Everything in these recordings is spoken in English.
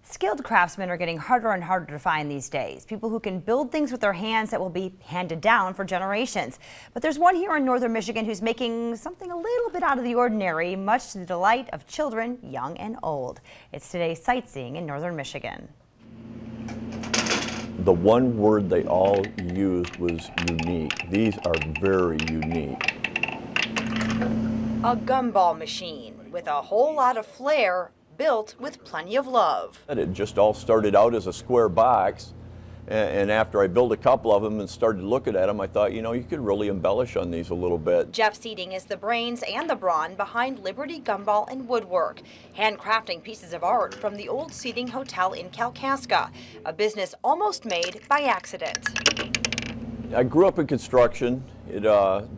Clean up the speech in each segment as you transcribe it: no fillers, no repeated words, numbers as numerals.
Skilled craftsmen are getting harder and harder to find these days. People who can build things with their hands that will be handed down for generations. But there's one here in northern Michigan who's making something a little bit out of the ordinary, much to the delight of children, young and old. It's today's Sightseeing in northern Michigan. The one word they all used was unique. These are very unique. A gumball machine with a whole lot of flair, built with plenty of love. It just all started out as a square box, and after I built a couple of them and started looking at them, I thought, you know, you could really embellish on these a little bit. Jeff Seating is the brains and the brawn behind Liberty Gumball and Woodwork, handcrafting pieces of art from the old Seating Hotel in Kalkaska, a business almost made by accident. I grew up in construction. It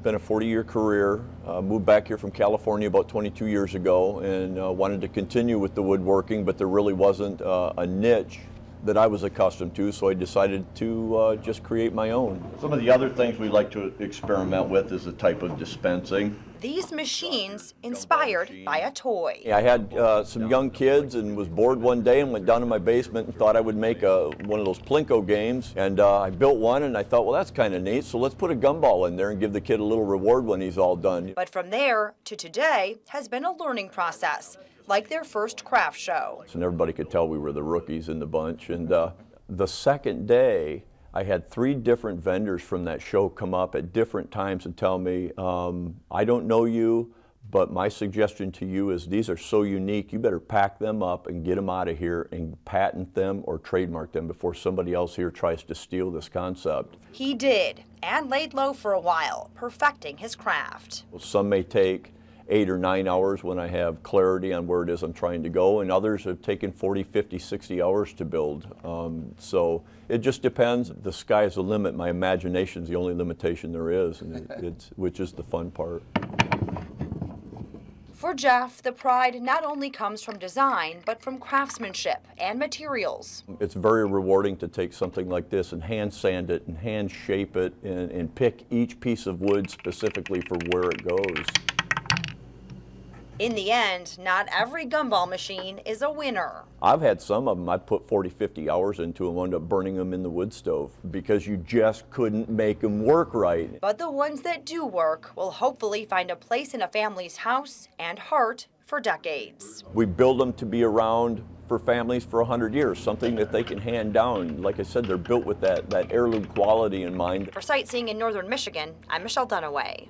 been a 40-year career. Moved back here from California about 22 years ago and wanted to continue with the woodworking, but there really wasn't a niche that I was accustomed to, so I decided to just create my own. Some of the other things we like to experiment with is the type of dispensing. These machines inspired by a toy. I had some young kids and was bored one day and went down to my basement and thought I would make one of those Plinko games, and I built one and I thought, well, that's kind of neat, so let's put a gumball in there and give the kid a little reward when he's all done. But from there to today has been a learning process, like their first craft show. And everybody could tell we were the rookies in the bunch, and the second day I had 3 different vendors from that show come up at different times and tell me, I don't know you, but my suggestion to you is these are so unique, you better pack them up and get them out of here and patent them or trademark them before somebody else here tries to steal this concept. He did, and laid low for a while, perfecting his craft. Some may take 8 or 9 hours when I have clarity on where it is I'm trying to go, and others have taken 40, 50, 60 hours to build. So it just depends. The sky's the limit. My imagination's the only limitation there is, and which is the fun part. For Jeff, the pride not only comes from design, but from craftsmanship and materials. It's very rewarding to take something like this and hand sand it and hand shape it and pick each piece of wood specifically for where it goes. In the end, not every gumball machine is a winner. I've had some of them, I put 40, 50 hours into them, wound up burning them in the wood stove because you just couldn't make them work right. But the ones that do work will hopefully find a place in a family's house and heart for decades. We build them to be around for families for 100 years, something that they can hand down. Like I said, they're built with that heirloom quality in mind. For Sightseeing in northern Michigan, I'm Michelle Dunaway.